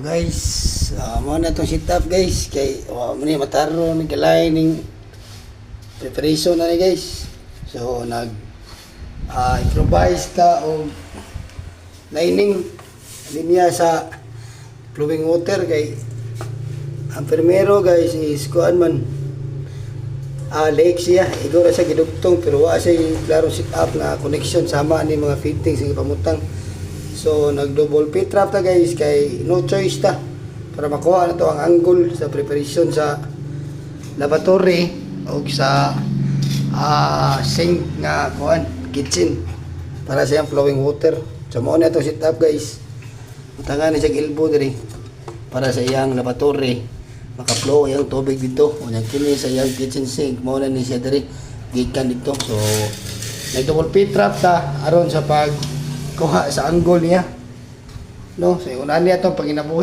Guys, mo na itong setup guys. Kay muna mataro ni kalay ning preparation na ni guys. So improvise ta og lining linya sa flowing water kay ang primero guys is kuan man lake siya igora sa gidugtong pero wa siya klaro setup na connection sama ni mga fittings sa pamutang. So nag double pit trap ta guys kay no choice ta para makuha na to ang angle sa preparation sa lavatory o sa sink nga kuan kitchen para sa yung flowing water. So mo na to setup guys. Utangan ni sa elbow diri para sa iyang lavatory maka-flow yung tubig dito. O yung kini sa yung kitchen sink mo na ni siya diri gikan dito. So nag double pit trap ta aron sa pag kuha sa angle niya, no? So una niya itong pag